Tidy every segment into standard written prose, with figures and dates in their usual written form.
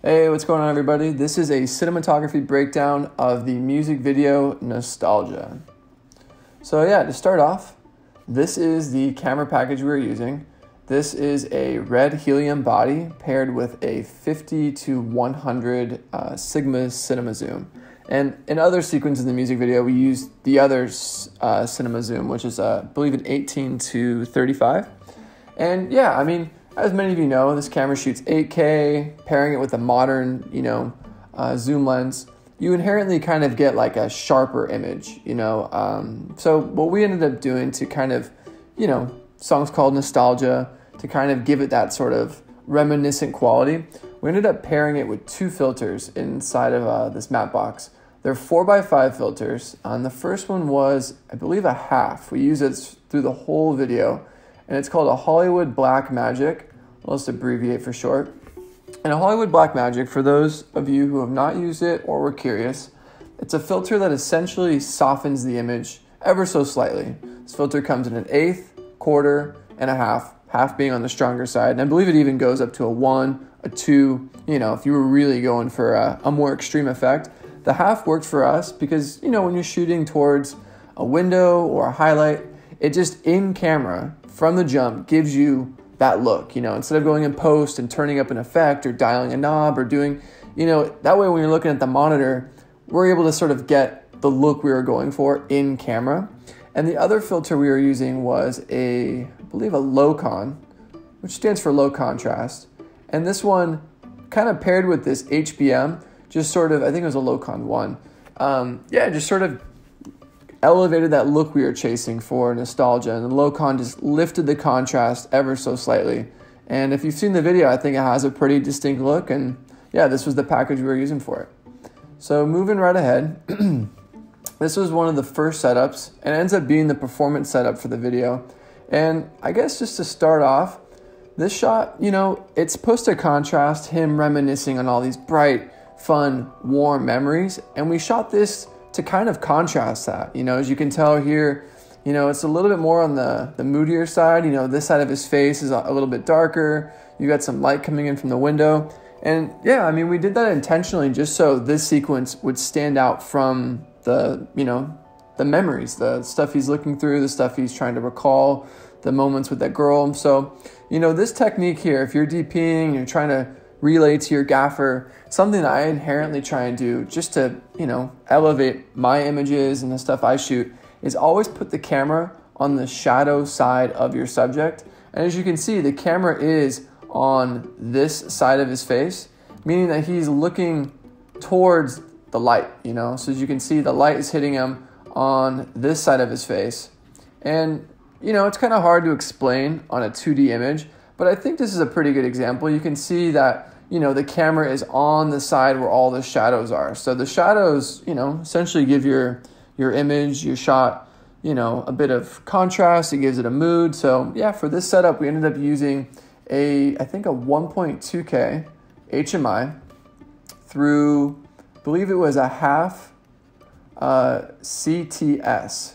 Hey, what's going on, everybody? This is a cinematography breakdown of the music video Nostalgia. So yeah, to start off, this is the camera package we're using. This is a red helium body paired with a 50 to 100 Sigma cinema zoom. And in other sequences in the music video, we use the other cinema zoom, which is, I believe, an 18 to 35. And yeah, I mean, as many of you know, this camera shoots 8K, pairing it with a modern, zoom lens. You inherently kind of get like a sharper image, So what we ended up doing to kind of, songs called Nostalgia, to kind of give it that sort of reminiscent quality, we ended up pairing it with two filters inside of this matte box. They're 4x5 filters. The first one was, I believe, a half. We use it through the whole video. And it's called a Hollywood Black Magic. I'll just abbreviate for short. And a Hollywood Black Magic, for those of you who have not used it or were curious, it's a filter that essentially softens the image ever so slightly. This filter comes in an eighth, quarter, and a half being on the stronger side. And I believe it even goes up to a 1, a 2, if you were really going for a more extreme effect. The half worked for us because, when you're shooting towards a window or a highlight, it just in camera, from the jump, gives you that look, instead of going in post and turning up an effect or dialing a knob or doing, that way when you're looking at the monitor, we're able to sort of get the look we were going for in camera. And the other filter we were using was I believe a low con, which stands for low contrast. And this one kind of paired with this HBM, just sort of, I think it was a low con 1. Just sort of elevated that look we were chasing for Nostalgia, and the low con just lifted the contrast ever so slightly. And if you've seen the video, I think it has a pretty distinct look, and yeah, this was the package we were using for it. So moving right ahead, this was one of the first setups, and it ends up being the performance setup for the video. And I guess just to start off, this shot, it's supposed to contrast him reminiscing on all these bright, fun, warm memories, and we shot this to kind of contrast that. As you can tell here, it's a little bit more on the moodier side. This side of his face is a little bit darker. You got some light coming in from the window. And yeah, I mean, we did that intentionally just so this sequence would stand out from the memories, the stuff he's looking through, the stuff he's trying to recall, the moments with that girl. So, this technique here, if you're DPing, you're trying to relay to your gaffer, something that I inherently try and do just to, elevate my images and the stuff I shoot, is always put the camera on the shadow side of your subject. And as you can see, the camera is on this side of his face, meaning that he's looking towards the light, So as you can see, the light is hitting him on this side of his face. And, it's kind of hard to explain on a 2D image, but I think this is a pretty good example. You can see that the camera is on the side where all the shadows are. So the shadows, essentially give your image, your shot, a bit of contrast. It gives it a mood. So yeah, for this setup, we ended up using I think a 1.2K HMI through, I believe it was a half CTS.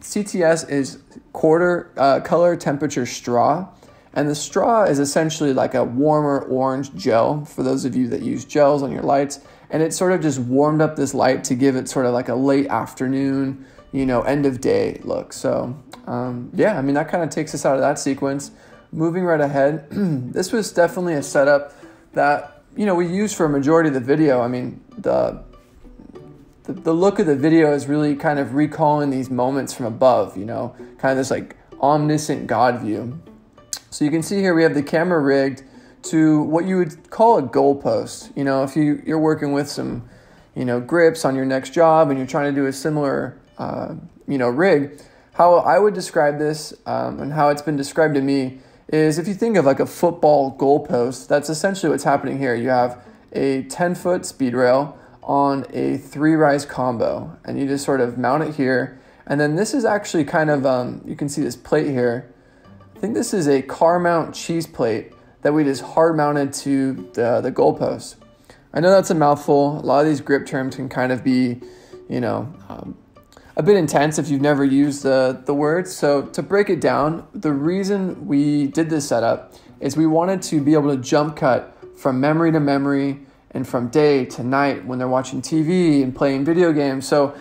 CTS is quarter color temperature straw. And the straw is essentially like a warmer orange gel for those of you that use gels on your lights. And it sort of just warmed up this light to give it sort of like a late afternoon, end of day look. So that kind of takes us out of that sequence. Moving right ahead, this was definitely a setup that, we used for a majority of the video. I mean, the look of the video is really kind of recalling these moments from above, kind of this like omniscient God view. So you can see here we have the camera rigged to what you would call a goalpost. If you're working with some, grips on your next job and you're trying to do a similar, rig, how I would describe this and how it's been described to me is if you think of like a football goalpost, that's essentially what's happening here. You have a 10-foot speed rail on a 3-rise combo, and you just sort of mount it here. And then this is actually kind of, you can see this plate here. I think this is a car mount cheese plate that we just hard mounted to the goalpost. I know that's a mouthful. A lot of these grip terms can kind of be, a bit intense if you've never used the words. So to break it down, the reason we did this setup is we wanted to be able to jump cut from memory to memory and from day to night when they're watching TV and playing video games. So,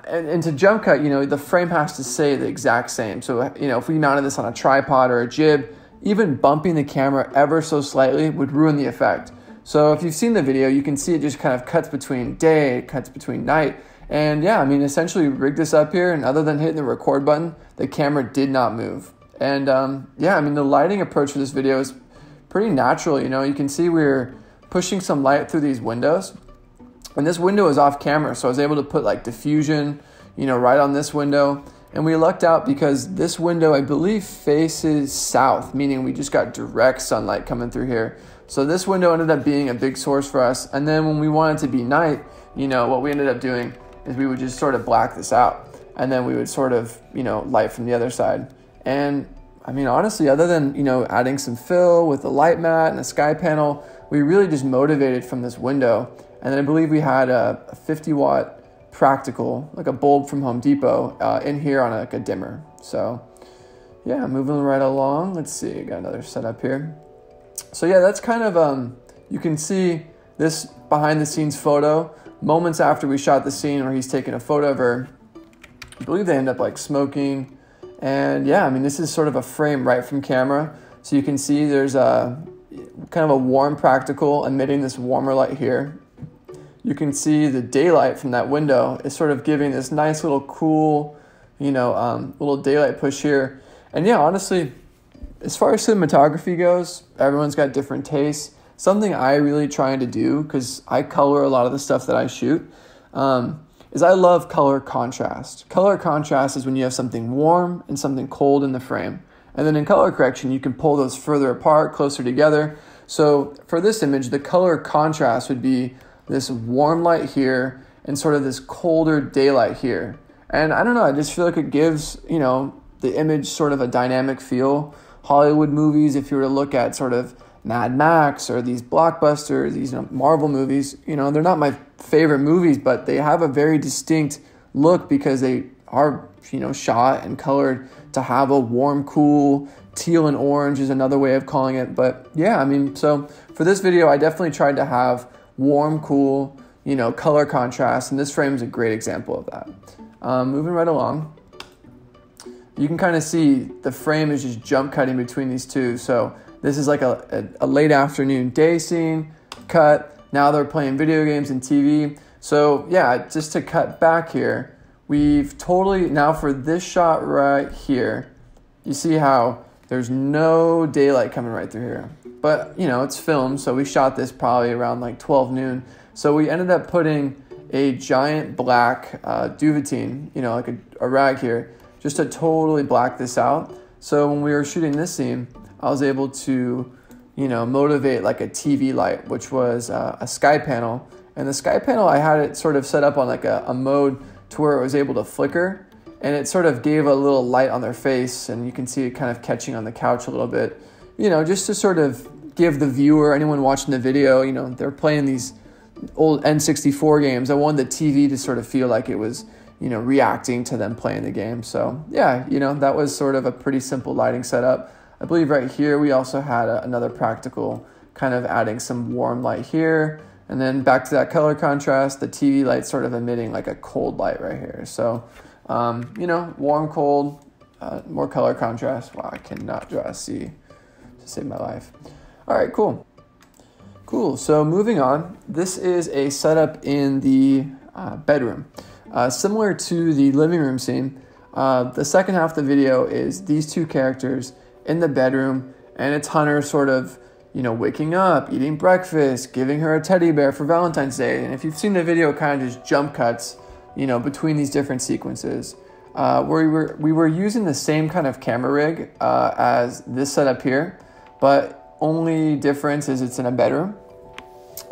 and to jump cut, the frame has to stay the exact same. So, if we mounted this on a tripod or a jib, even bumping the camera ever so slightly would ruin the effect. So if you've seen the video, you can see it just kind of cuts between day, cuts between night. And yeah, essentially rigged this up here, and other than hitting the record button, the camera did not move. And the lighting approach for this video is pretty natural. You can see we're pushing some light through these windows. And this window is off camera, so I was able to put like diffusion, right on this window. And we lucked out because this window, I believe, faces south, meaning we just got direct sunlight coming through here. So this window ended up being a big source for us. And then when we wanted to be night, what we ended up doing is we would just sort of black this out. And then we would sort of, light from the other side. And honestly, other than, adding some fill with a light mat and a sky panel, we really just motivated from this window. And then I believe we had a 50-watt practical, like a bulb from Home Depot, in here on a dimmer. So yeah, moving right along. Let's see, got another setup here. So yeah, that's kind of, you can see this behind the scenes photo moments after we shot the scene where he's taking a photo of her. I believe they end up like smoking. And yeah, this is sort of a frame right from camera. So you can see there's a kind of a warm practical emitting this warmer light here. You can see the daylight from that window is sort of giving this nice little cool, little daylight push here. And yeah, honestly, as far as cinematography goes, everyone's got different tastes. Something I really trying to do, because I color a lot of the stuff that I shoot, is I love color contrast. Color contrast is when you have something warm and something cold in the frame. And then in color correction, you can pull those further apart, closer together. So for this image, the color contrast would be this warm light here and sort of this colder daylight here. And I don't know, I just feel like it gives, the image sort of a dynamic feel. Hollywood movies, if you were to look at sort of Mad Max or these blockbusters, these Marvel movies, they're not my favorite movies, but they have a very distinct look because they are, shot and colored to have a warm, cool, teal and orange is another way of calling it. But yeah, so for this video, I definitely tried to have warm, cool, color contrast, and this frame is a great example of that. Moving right along. You can kind of see the frame is just jump cutting between these two. So this is like a late afternoon day scene, cut. Now they're playing video games and TV. So yeah, just to cut back here, we've totally, now for this shot right here, you see how there's no daylight coming right through here. But, it's film, so we shot this probably around like 12 noon. So we ended up putting a giant black duvetine, like a rag here, just to totally black this out. So when we were shooting this scene, I was able to, motivate like a TV light, which was a sky panel. And the sky panel, I had it sort of set up on like a mode to where it was able to flicker. And it sort of gave a little light on their face. And you can see it kind of catching on the couch a little bit, just to sort of give the viewer, anyone watching the video, they're playing these old N64 games. I wanted the TV to sort of feel like it was, reacting to them playing the game. So yeah, that was sort of a pretty simple lighting setup. I believe right here we also had another practical kind of adding some warm light here. And then back to that color contrast, the TV light sort of emitting like a cold light right here. So, warm, cold, more color contrast. Wow, I cannot draw a C to save my life. All right, cool. Cool, so moving on. This is a setup in the bedroom. Similar to the living room scene, the second half of the video is these two characters in the bedroom, and it's Hunter sort of, waking up, eating breakfast, giving her a teddy bear for Valentine's Day. And if you've seen the video, it kind of just jump cuts, between these different sequences. Where we were using the same kind of camera rig as this setup here, but only difference is it's in a bedroom.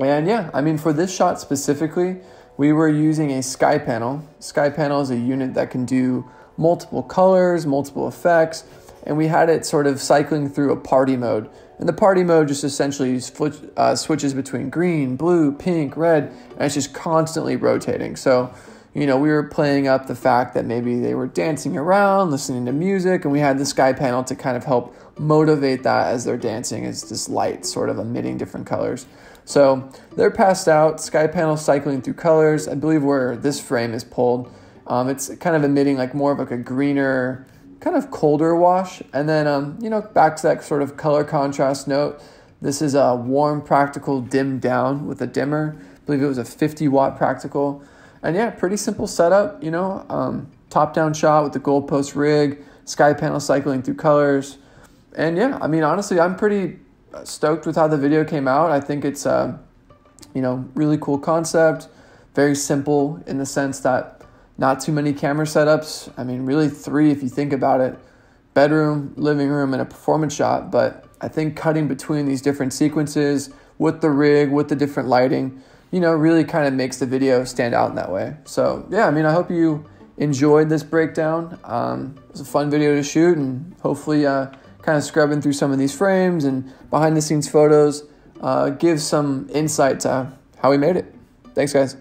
And yeah, for this shot specifically, we were using a sky panel. Sky panel is a unit that can do multiple colors, multiple effects, and we had it sort of cycling through a party mode. And the party mode just essentially switches between green, blue, pink, red, and it's just constantly rotating. So, we were playing up the fact that maybe they were dancing around, listening to music, and we had the sky panel to kind of help motivate that as they're dancing, is this light sort of emitting different colors. So they're passed out, sky panel cycling through colors. I believe where this frame is pulled, it's kind of emitting like more of like a greener, kind of colder wash. And then, you know, back to that sort of color contrast note. This is a warm practical dimmed down with a dimmer. I believe it was a 50-watt practical. And yeah, pretty simple setup, you know, top-down shot with the goalpost rig, sky panel cycling through colors. And yeah, I mean, honestly, I'm pretty stoked with how the video came out. I think it's, you know, really cool concept, very simple in the sense that not too many camera setups. I mean, really 3 if you think about it: bedroom, living room, and a performance shot. But I think cutting between these different sequences with the rig, with the different lighting, you know, really kind of makes the video stand out in that way. So yeah, I mean, I hope you enjoyed this breakdown. It was a fun video to shoot, and hopefully kind of scrubbing through some of these frames and behind the scenes photos gives some insight to how we made it. Thanks, guys.